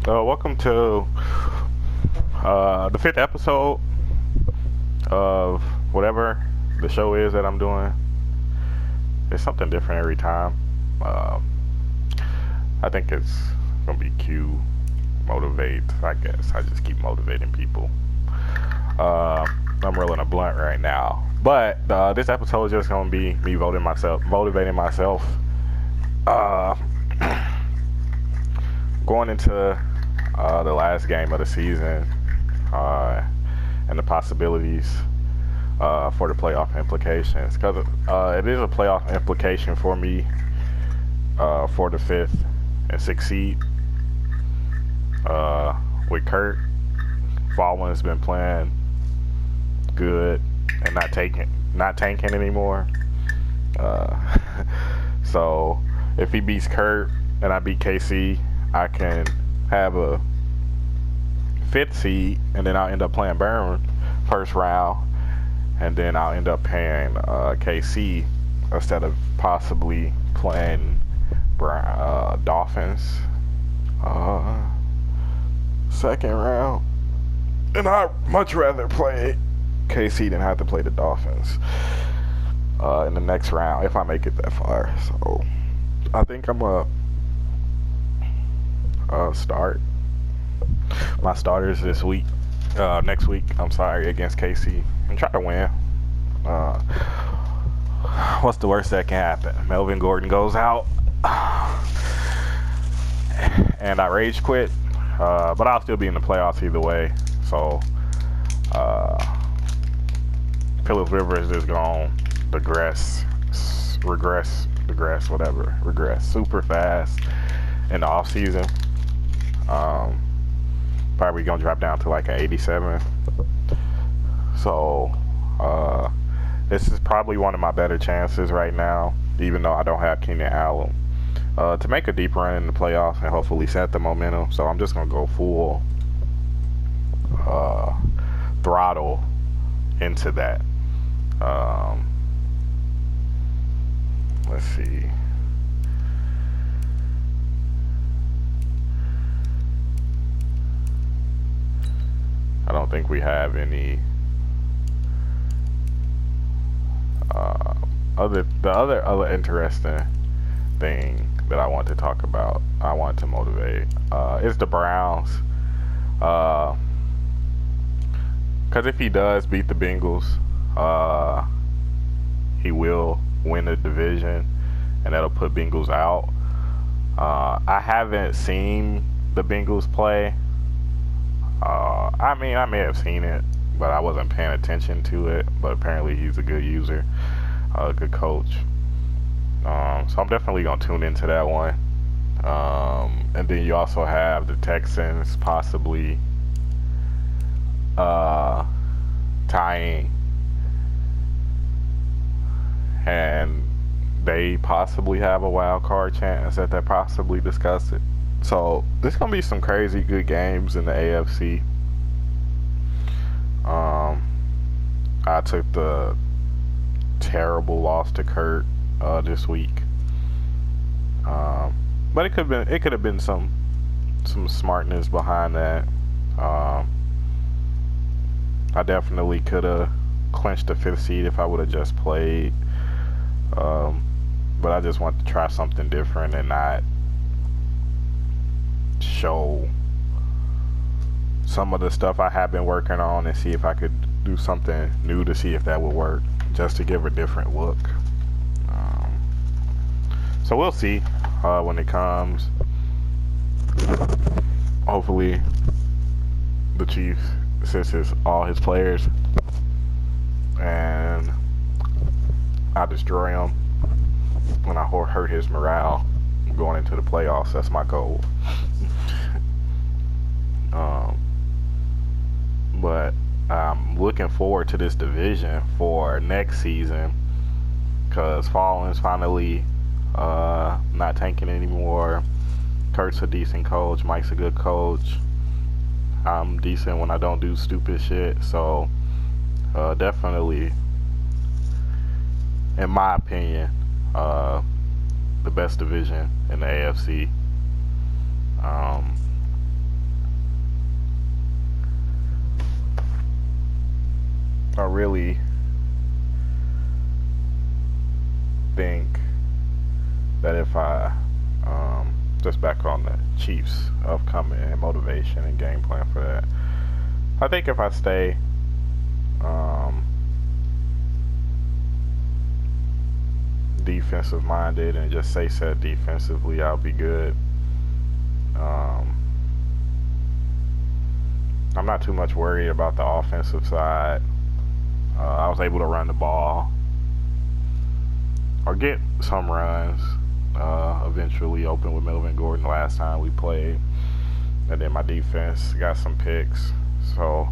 Welcome to the fifth episode of whatever the show is that I'm doing. It's something different every time. Uh, I think it's gonna be Q motivate. I guess I just keep motivating people. Uh, I'm rolling a blunt right now, but this episode is just gonna be me motivating myself. Uh, Going into the last game of the season and the possibilities for the playoff implications, because it is a playoff implication for me for the fifth and sixth seed. With Kurt, Fallon has been playing good and not tanking anymore. So if he beats Kurt and I beat KC, I can have a fifth seed, and then I'll end up playing Burn first round, and then I'll end up paying KC instead of possibly playing Dolphins second round. And I'd much rather play KC than have to play the Dolphins in the next round if I make it that far. So I think I'm a start my starters next week, against KC, and try to win. What's the worst that can happen? Melvin Gordon goes out and I rage quit, but I'll still be in the playoffs either way. So Phillips Rivers is going to regress super fast in the off season. Probably gonna drop down to like an 87. So this is probably one of my better chances right now, even though I don't have Keenan Allen, to make a deep run in the playoffs and hopefully set the momentum. So I'm just gonna go full throttle into that. Let's see. I don't think we have any other interesting thing that I want to talk about. I want to motivate is the Browns, because if he does beat the Bengals, he will win the division, and that'll put Bengals out. I haven't seen the Bengals play. I mean, I may have seen it, but I wasn't paying attention to it. But apparently he's a good user, a good coach. So I'm definitely going to tune into that one. And then you also have the Texans possibly tying, and they possibly have a wild card chance that they possibly discuss it. So there's gonna be some crazy good games in the AFC. I took the terrible loss to Kurt this week, but it could have been some smartness behind that. I definitely could have clinched the fifth seed if I would have just played, but I just want to try something different and not show some of the stuff I have been working on and see if I could do something new to see if that would work, just to give a different look. So we'll see when it comes. Hopefully the Chiefs sits all his players and I destroy him when I hurt his morale going into the playoffs. That's my goal. But I'm looking forward to this division for next season, because Fallen's finally not tanking anymore. Kurt's a decent coach. Mike's a good coach. I'm decent when I don't do stupid shit. So definitely, in my opinion, the best division in the AFC. really think that if I just back on the Chiefs upcoming and motivation and game plan for that, I think if I stay defensive minded and just stay set defensively, I'll be good. I'm not too much worried about the offensive side. I was able to run the ball or get some runs eventually open with Melvin Gordon last time we played, and then my defense got some picks. So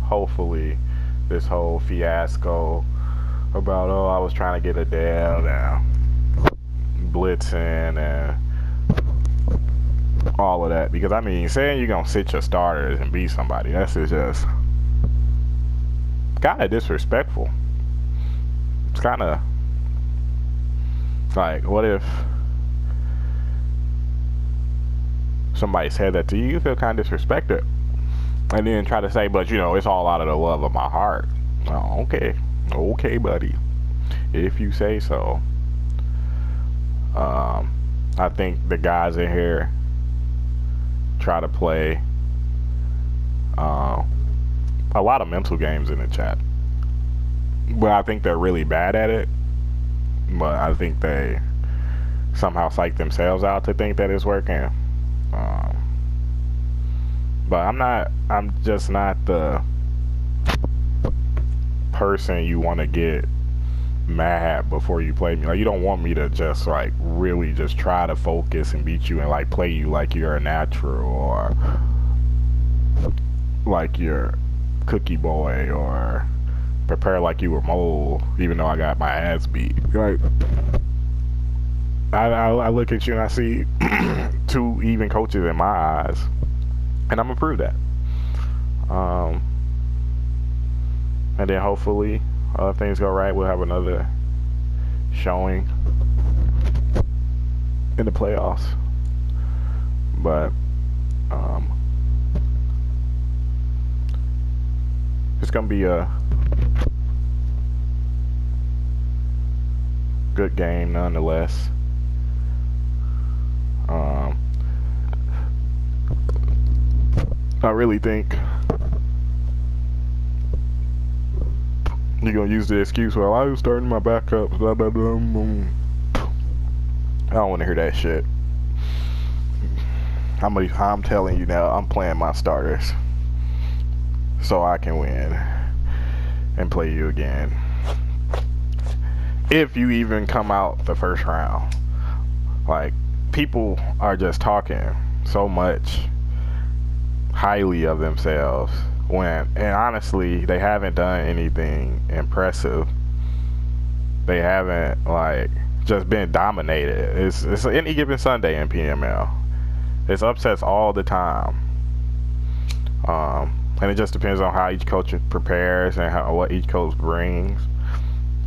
hopefully this whole fiasco about I was trying to get a down and blitzing and all of that, because I mean, saying you're gonna sit your starters and beat somebody, that's just kind of disrespectful. It's kind of like, what if somebody said that to you? You feel kind of disrespected, and then try to say, but you know, it's all out of the love of my heart. Oh, okay, buddy, if you say so. I think the guys in here try to play a lot of mental games in the chat, but I think they're really bad at it. But I think they somehow psych themselves out to think that it's working. But I'm just not the person you want to get mad before you play me. Like, you don't want me to just like really just try to focus and beat you and like play you like you're a natural or like you're Cookie Boy or prepare like you were Mole, even though I got my ass beat. Like, I look at you and I see two even coaches in my eyes, and I'm gonna prove that. And then hopefully, if things go right, we'll have another showing in the playoffs. But it's gonna be a good game nonetheless. I really think you're gonna use the excuse, well, I was starting my backups, blah blah blah. I don't want to hear that shit. I'm telling you now, I'm playing my starters so I can win and play you again. If you even come out the first round. Like, people are just talking so much highly of themselves and honestly, they haven't done anything impressive. They haven't like just been dominated. It's any given Sunday in PML. It's upsets all the time. And it just depends on how each coach prepares and what each coach brings.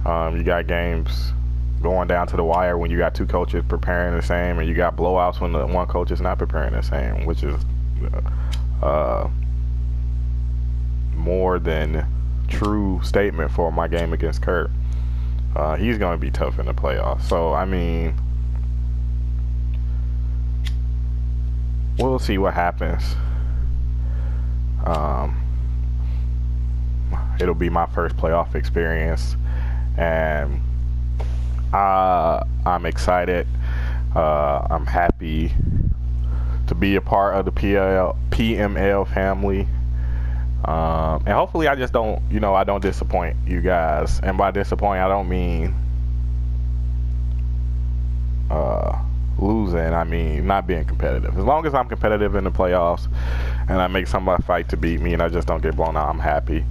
You got games going down to the wire when you got two coaches preparing the same, and you got blowouts when the one coach is not preparing the same, which is more than true statement for my game against Kurt. He's going to be tough in the playoffs. So, I mean, we'll see what happens. It'll be my first playoff experience, and I'm excited. I'm happy to be a part of the PML family. And hopefully I just don't, I don't disappoint you guys. And by disappoint, I don't mean losing. I mean not being competitive. As long as I'm competitive in the playoffs and I make somebody fight to beat me and I just don't get blown out, I'm happy.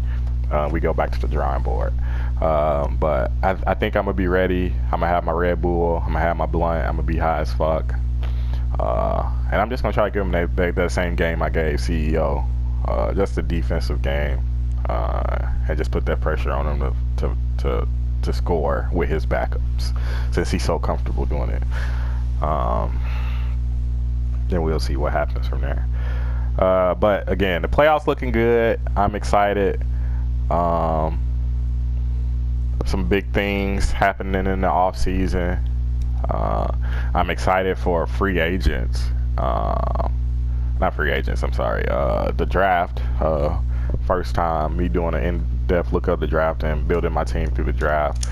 We go back to the drawing board. But I think I'm going to be ready. I'm going to have my Red Bull. I'm going to have my blunt. I'm going to be high as fuck. And I'm just going to try to give them that same game I gave CEO. Just a defensive game. And just put that pressure on him to score with his backups, since he's so comfortable doing it. Then we'll see what happens from there. But again, the playoffs looking good. I'm excited. some big things happening in the off season. I'm excited for free agents. Not free agents, I'm sorry. The draft. First time me doing an in-depth look of the draft and building my team through the draft.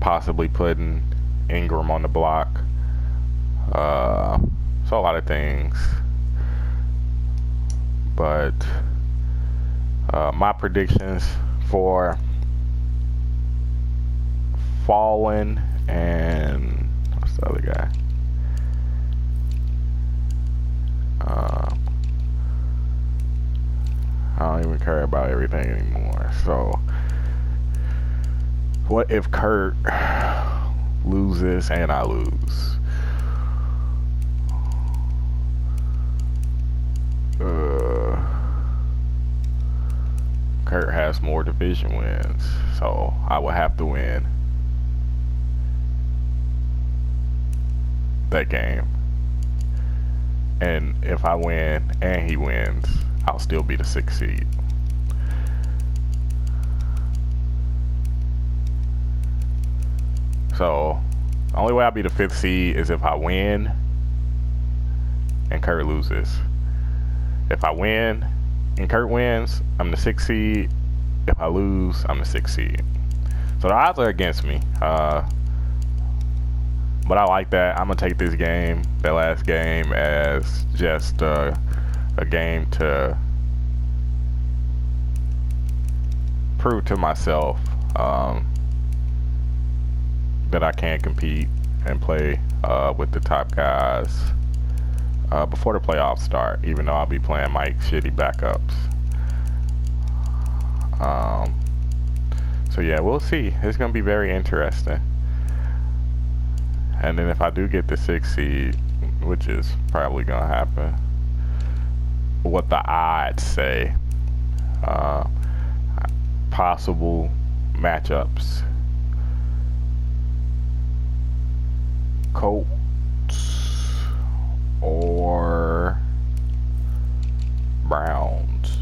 Possibly putting Ingram on the block. So a lot of things. But my predictions for Fallen and what's the other guy? I don't even care about everything anymore. So, what if Kurt loses and I lose? Kurt has more division wins, so I would have to win that game. And if I win and he wins, I'll still be the 6th seed. So the only way I'll be the 5th seed is if I win and Kurt loses. If I win and Kurt wins, I'm the 6th seed. If I lose, I'm the 6th seed. So the odds are against me. But I like that. I'm going to take this game, that last game, as just a game to prove to myself that I can compete and play with the top guys before the playoffs start, even though I'll be playing Mike's shitty backups. So yeah, we'll see. It's going to be very interesting. And then if I do get the 6th seed, which is probably going to happen, what the odds say, possible matchups. Colts or Browns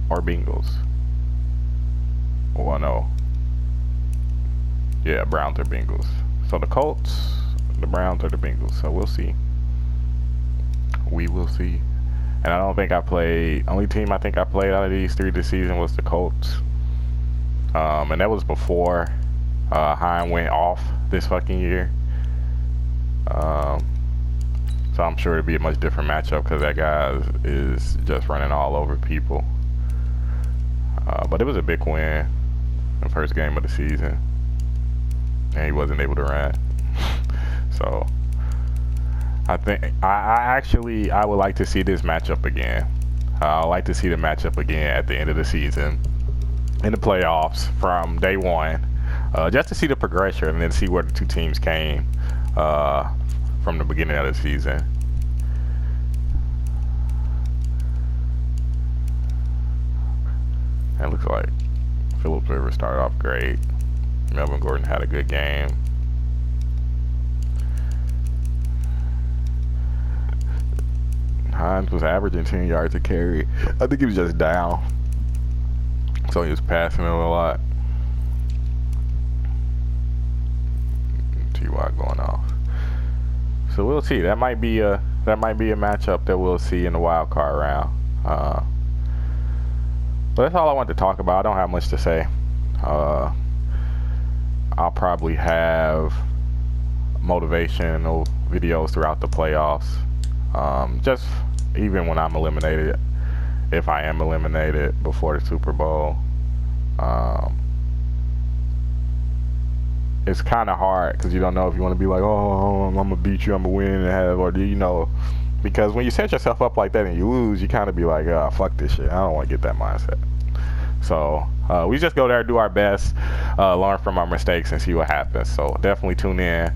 or Bengals. Well, no. Yeah, Browns or Bengals. So the Colts, the Browns, or the Bengals. So we'll see. We will see. And I don't think I played. Only team I think I played out of these 3 this season was the Colts. And that was before Hine went off this fucking year. So I'm sure it'll be a much different matchup because that guy is just running all over people. But it was a big win. The first game of the season. And he wasn't able to run. So I think I would like to see this matchup again. I'd like to see the matchup again at the end of the season, in the playoffs from day one, just to see the progression and then see where the two teams came from the beginning of the season. It looks like Phillips River started off great. Melvin Gordon had a good game. Hines was averaging 10 yards a carry. I think he was just down, so he was passing it a lot. T.Y. going off. So we'll see. That might be a matchup that we'll see in the wild card round. But that's all I wanted to talk about. I don't have much to say. I'll probably have motivational videos throughout the playoffs. Just even when I'm eliminated, if I am eliminated before the Super Bowl. It's kind of hard because you don't know if you want to be like, oh, I'm going to beat you, I'm going to win and have, or do you know, because when you set yourself up like that and you lose, you kind of be like, oh, fuck this shit. I don't want to get that mindset. So we just go there, do our best, learn from our mistakes, and see what happens. So definitely tune in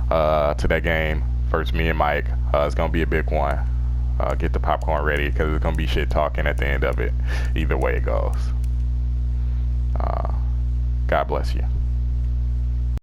to that game. First, me and Mike. It's going to be a big one. Get the popcorn ready because it's going to be shit talking at the end of it, either way it goes. God bless you.